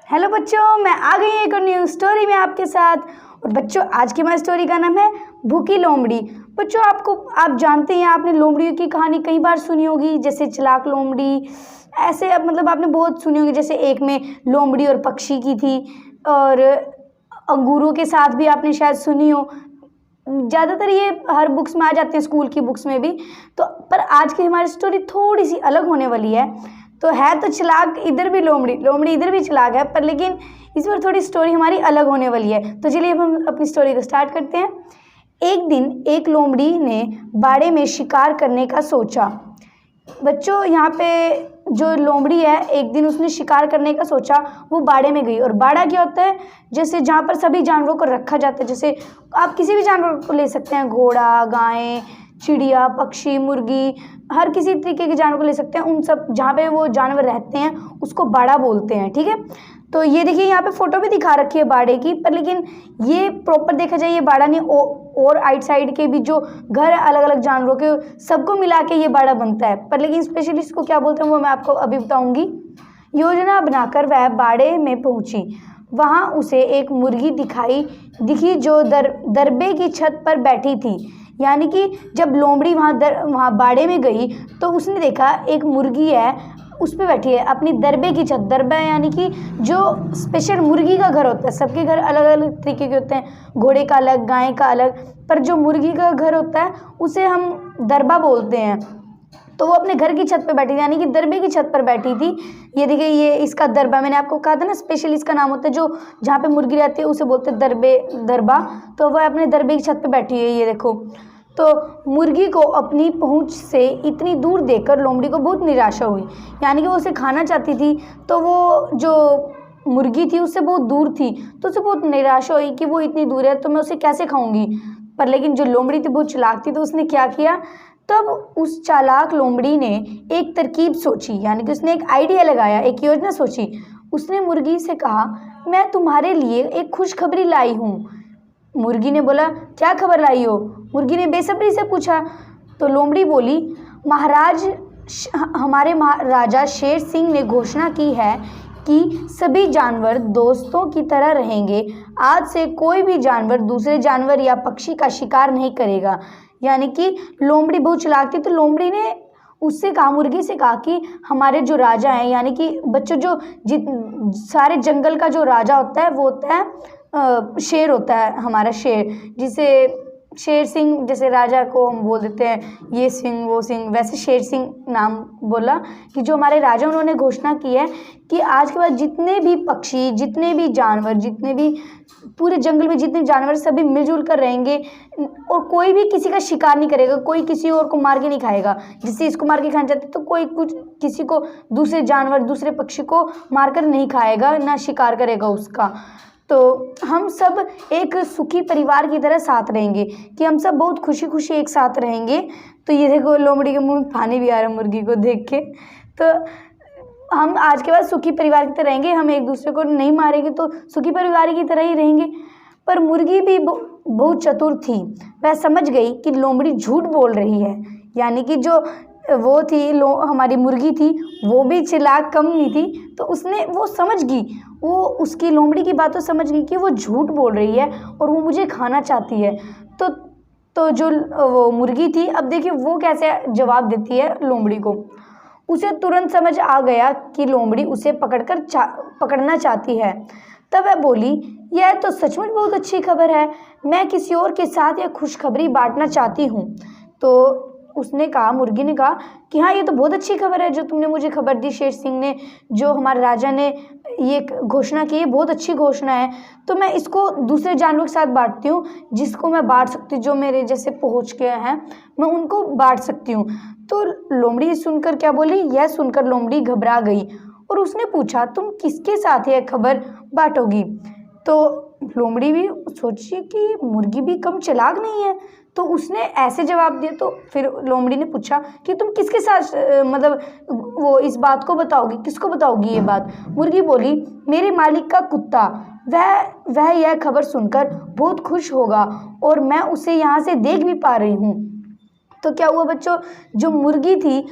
Hello बच्चों, मैं आ गई एक और न्यू स्टोरी में आपके साथ। और बच्चों, आज की हमारी स्टोरी का नाम है भूखी लोमड़ी। बच्चों, आप जानते हैं, आपने लोमड़ी की कहानी कई बार सुनी होगी, जैसे चालाक लोमड़ी। ऐसे अब मतलब आपने बहुत सुनी होगी, जैसे एक में लोमड़ी और पक्षी की थी, और अंगूरों के साथ भी आपने शायद सुनी हो। ज़्यादातर ये हर बुक्स में आ जाते हैं, स्कूल की बुक्स में भी। तो पर आज की हमारी स्टोरी थोड़ी सी अलग होने वाली है। तो चालाक इधर भी लोमड़ी इधर भी चालाक है, पर लेकिन इस बार थोड़ी स्टोरी हमारी अलग होने वाली है। तो चलिए अब हम अपनी स्टोरी को स्टार्ट करते हैं। एक दिन एक लोमड़ी ने बाड़े में शिकार करने का सोचा। बच्चों, यहाँ पे जो लोमड़ी है, एक दिन उसने शिकार करने का सोचा। वो बाड़े में गई। और बाड़ा क्या होता है? जैसे जहाँ पर सभी जानवरों को रखा जाता है। जैसे आप किसी भी जानवर को ले सकते हैं, घोड़ा, गाय, चिड़िया, पक्षी, मुर्गी, हर किसी तरीके के जानवर को ले सकते हैं। उन सब जहाँ पे वो जानवर रहते हैं उसको बाड़ा बोलते हैं, ठीक है। तो ये देखिए, यहाँ पे फोटो भी दिखा रखी है बाड़े की, पर लेकिन ये प्रॉपर देखा जाए ये बाड़ा नहीं, और आइट साइड के भी जो घर है अलग अलग जानवरों के, सबको मिला के ये बाड़ा बनता है। पर लेकिन स्पेशली इसको क्या बोलते हैं वो मैं आपको अभी बताऊंगी। योजना बनाकर वह बाड़े में पहुंची। वहां उसे एक मुर्गी दिखी जो दरबे की छत पर बैठी थी। यानी कि जब लोमड़ी वहाँ बाड़े में गई तो उसने देखा एक मुर्गी है, उस पर बैठी है अपनी दरबे की छत। दरबा यानी कि जो स्पेशल मुर्गी का घर होता है। सबके घर अलग अलग तरीके के होते हैं, घोड़े का अलग, गाय का अलग, पर जो मुर्गी का घर होता है उसे हम दरबा बोलते हैं। तो वो अपने घर की छत पर बैठी थी, यानी कि दरबे की छत पर बैठी थी। ये देखिए, ये इसका दरबा, मैंने आपको कहा था ना, स्पेशल इसका नाम होता है, जो जहाँ पे मुर्गी रहती है उसे बोलते हैं दरबा। तो वह अपने दरबे की छत पर बैठी है, ये देखो। तो मुर्गी को अपनी पहुंच से इतनी दूर देखकर लोमड़ी को बहुत निराशा हुई। यानी कि वो उसे खाना चाहती थी, तो वो जो मुर्गी थी उससे बहुत दूर थी, तो उसे बहुत निराशा हुई कि वो इतनी दूर है तो मैं उसे कैसे खाऊंगी। पर लेकिन जो लोमड़ी थी बहुत चालाक थी, तो उसने क्या किया, तब उस चालाक लोमड़ी ने एक तरकीब सोची। यानी कि उसने एक आइडिया लगाया, एक योजना सोची। उसने मुर्गी से कहा, मैं तुम्हारे लिए एक खुशखबरी लाई हूँ। मुर्गी ने बोला, क्या खबर लाई हो? मुर्गी ने बेसब्री से पूछा। तो लोमड़ी बोली, हमारे महाराजा शेर सिंह ने घोषणा की है कि सभी जानवर दोस्तों की तरह रहेंगे। आज से कोई भी जानवर दूसरे जानवर या पक्षी का शिकार नहीं करेगा। यानी कि लोमड़ी बहुत चालाक थी, तो लोमड़ी ने उससे कहा, मुर्गी से कहा कि हमारे जो राजा हैं, यानी कि बच्चों जो सारे जंगल का जो राजा होता है वो होता है शेर होता है, हमारा शेर, जिसे शेर सिंह, जैसे राजा को हम बोल देते हैं ये सिंह वो सिंह, वैसे शेर सिंह नाम बोला कि जो हमारे राजा, उन्होंने घोषणा की है कि आज के बाद जितने भी पक्षी, जितने भी जानवर, जितने भी पूरे जंगल में जितने जानवर, सभी मिलजुल कर रहेंगे और कोई भी किसी का शिकार नहीं करेगा, कोई किसी और को मार के नहीं खाएगा। जिससे इसको मार के खाना चाहते तो कोई कुछ किसी को, दूसरे जानवर, दूसरे पक्षी को मारकर नहीं खाएगा, ना शिकार करेगा उसका। तो हम सब एक सुखी परिवार की तरह साथ रहेंगे, कि हम सब बहुत खुशी खुशी एक साथ रहेंगे। तो ये देखो, लोमड़ी के मुंह में पानी भी आ रहा है मुर्गी को देख के। तो हम आज के बाद सुखी परिवार की तरह रहेंगे, हम एक दूसरे को नहीं मारेंगे, तो सुखी परिवार की तरह ही रहेंगे। पर मुर्गी भी बहुत चतुर थी। वह समझ गई कि लोमड़ी झूठ बोल रही है। यानी कि जो वो थी हमारी मुर्गी थी, वो भी चालाक कम नहीं थी, तो वो समझ गई, वो उसकी लोमड़ी की बातों समझ गई कि वो झूठ बोल रही है और वो मुझे खाना चाहती है। तो जो वो मुर्गी थी, अब देखिए वो कैसे जवाब देती है लोमड़ी को। उसे तुरंत समझ आ गया कि लोमड़ी उसे पकड़ना चाहती है। तब वह बोली, यह तो सचमुच बहुत अच्छी खबर है, मैं किसी और के साथ यह खुशखबरी बांटना चाहती हूँ। तो उसने कहा, मुर्गी ने कहा कि हाँ, ये तो बहुत अच्छी खबर है जो तुमने मुझे खबर दी, शेर सिंह ने, जो हमारे राजा ने ये घोषणा की है, बहुत अच्छी घोषणा है। तो मैं इसको दूसरे जानवरों के साथ बांटती हूँ, जिसको मैं बांट सकती हूँ, जो मेरे जैसे पहुँच के हैं, मैं उनको बांट सकती हूँ। तो लोमड़ी सुनकर क्या बोली, यह सुनकर लोमड़ी घबरा गई और उसने पूछा, तुम किसके साथ यह खबर बांटोगी? तो लोमड़ी भी सोची कि मुर्गी भी कम चालाक नहीं है, तो उसने ऐसे जवाब दिया। तो फिर लोमड़ी ने पूछा कि तुम किसके साथ मतलब वो इस बात को बताओगी, किसको बताओगी ये बात? मुर्गी बोली, मेरे मालिक का कुत्ता, वह यह खबर सुनकर बहुत खुश होगा और मैं उसे यहाँ से देख भी पा रही हूँ। तो क्या हुआ बच्चों, जो मुर्गी थी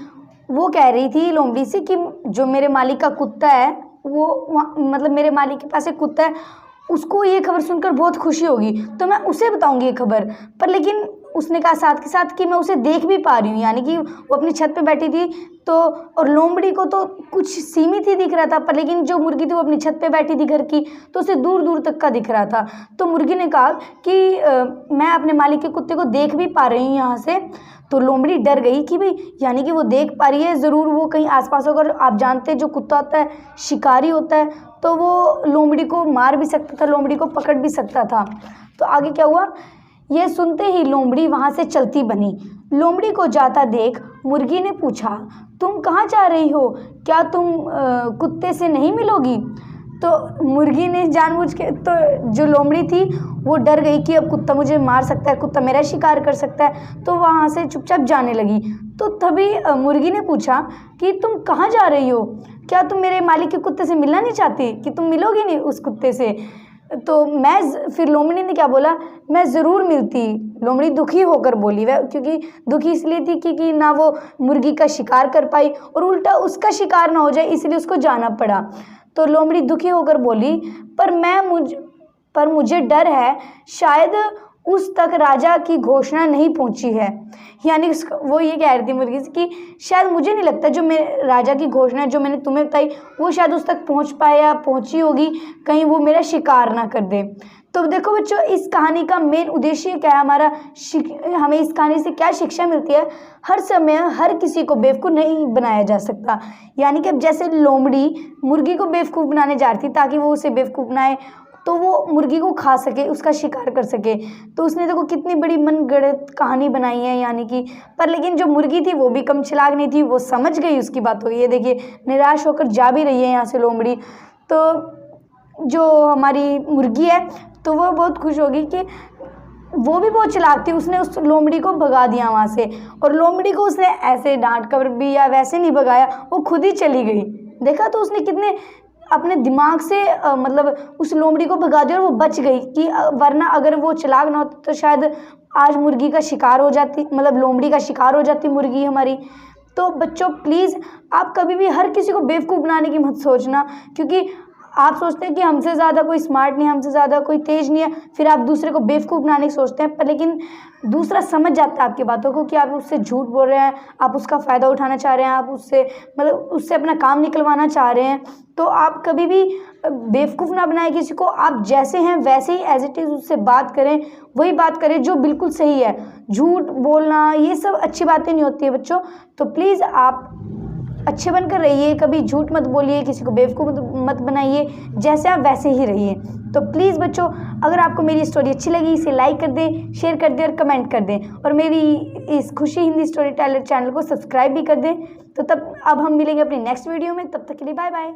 वो कह रही थी लोमड़ी से कि जो मेरे मालिक का कुत्ता है मतलब मेरे मालिक के पास एक कुत्ता है, उसको ये खबर सुनकर बहुत खुशी होगी, तो मैं उसे बताऊंगी ये खबर। पर लेकिन उसने कहा साथ के साथ कि मैं उसे देख भी पा रही हूँ, यानी कि वो अपनी छत पे बैठी थी तो, और लोमड़ी को तो कुछ सीमित ही दिख रहा था, पर लेकिन जो मुर्गी थी वो अपनी छत पे बैठी थी घर की, तो उसे दूर दूर तक का दिख रहा था। तो मुर्गी ने कहा कि मैं अपने मालिक के कुत्ते को देख भी पा रही हूँ यहाँ से। तो लोमड़ी डर गई कि भाई यानी कि वो देख पा रही है, ज़रूर वो कहीं आसपास होगा। आप जानते हैं जो कुत्ता होता है शिकारी होता है, तो वो लोमड़ी को मार भी सकता था, लोमड़ी को पकड़ भी सकता था। तो आगे क्या हुआ, ये सुनते ही लोमड़ी वहाँ से चलती बनी। लोमड़ी को जाता देख मुर्गी ने पूछा, तुम कहाँ जा रही हो, क्या तुम कुत्ते से नहीं मिलोगी? तो मुर्गी ने जानबूझ के, तो जो लोमड़ी थी वो डर गई कि अब कुत्ता मुझे मार सकता है, कुत्ता मेरा शिकार कर सकता है, तो वहाँ से चुपचाप जाने लगी। तो तभी मुर्गी ने पूछा कि तुम कहाँ जा रही हो, क्या तुम मेरे मालिक के कुत्ते से मिलना नहीं चाहती, कि तुम मिलोगी नहीं उस कुत्ते से? तो फिर लोमड़ी ने क्या बोला, मैं ज़रूर मिलती। लोमड़ी दुखी होकर बोली, वह क्योंकि दुखी इसलिए थी कि ना वो मुर्गी का शिकार कर पाई और उल्टा उसका शिकार ना हो जाए, इसलिए उसको जाना पड़ा। तो लोमड़ी दुखी होकर बोली, पर मुझे डर है, शायद उस तक राजा की घोषणा नहीं पहुंची है। यानी वो ये कह रही थी मुर्गी से कि शायद मुझे नहीं लगता जो मेरे राजा की घोषणा जो मैंने तुम्हें बताई वो शायद उस तक पहुंच पाए या पहुंची होगी, कहीं वो मेरा शिकार ना कर दे। तो देखो बच्चों, इस कहानी का मेन उद्देश्य क्या है हमारा, हमें इस कहानी से क्या शिक्षा मिलती है? हर समय हर किसी को बेवकूफ़ नहीं बनाया जा सकता। यानी कि अब जैसे लोमड़ी मुर्गी को बेवकूफ़ बनाने जा रही थी ताकि वो उसे बेवकूफ़ बनाए, तो वो मुर्गी को खा सके, उसका शिकार कर सके। तो उसने देखो कितनी बड़ी मनगढ़ंत कहानी बनाई है, यानी कि पर लेकिन जो मुर्गी थी वो भी कम चालाक नहीं थी, वो समझ गई उसकी बातों की। ये देखिए निराश होकर जा भी रही है यहाँ से लोमड़ी। तो जो हमारी मुर्गी है तो वो बहुत खुश होगी कि वो भी बहुत चालाक थी, उसने उस लोमड़ी को भगा दिया वहाँ से। और लोमड़ी को उसने ऐसे डांट कर भी या वैसे नहीं भगाया, वो खुद ही चली गई। देखा तो उसने कितने अपने दिमाग से मतलब उस लोमड़ी को भगा दिया और वो बच गई, कि वरना अगर वो चालाक ना होती तो शायद आज मुर्गी का शिकार हो जाती, मतलब लोमड़ी का शिकार हो जाती मुर्गी हमारी। तो बच्चों प्लीज़ आप कभी भी हर किसी को बेवकूफ़ बनाने की मत सोचना, क्योंकि आप सोचते हैं कि हमसे ज़्यादा कोई स्मार्ट नहीं है, हमसे ज़्यादा कोई तेज़ नहीं है, फिर आप दूसरे को बेवकूफ़ बनाने की सोचते हैं। पर लेकिन दूसरा समझ जाता है आपकी बातों को कि आप उससे झूठ बोल रहे हैं, आप उसका फ़ायदा उठाना चाह रहे हैं, आप उससे मतलब उससे अपना काम निकलवाना चाह रहे हैं। तो आप कभी भी बेवकूफ़ ना बनाएं किसी को, आप जैसे हैं वैसे ही एज इट इज़ उससे बात करें, वही बात करें जो बिल्कुल सही है। झूठ बोलना ये सब अच्छी बातें नहीं होती है बच्चों। तो प्लीज़ आप अच्छे बनकर रहिए, कभी झूठ मत बोलिए, किसी को बेवकूफ़ मत बनाइए, जैसे आप वैसे ही रहिए। तो प्लीज़ बच्चों, अगर आपको मेरी स्टोरी अच्छी लगी इसे लाइक कर दें, शेयर कर दें और कमेंट कर दें, और मेरी इस खुशी हिंदी स्टोरी टेलर चैनल को सब्सक्राइब भी कर दें। तो तब अब हम मिलेंगे अपनी नेक्स्ट वीडियो में, तब तक के लिए बाय बाय।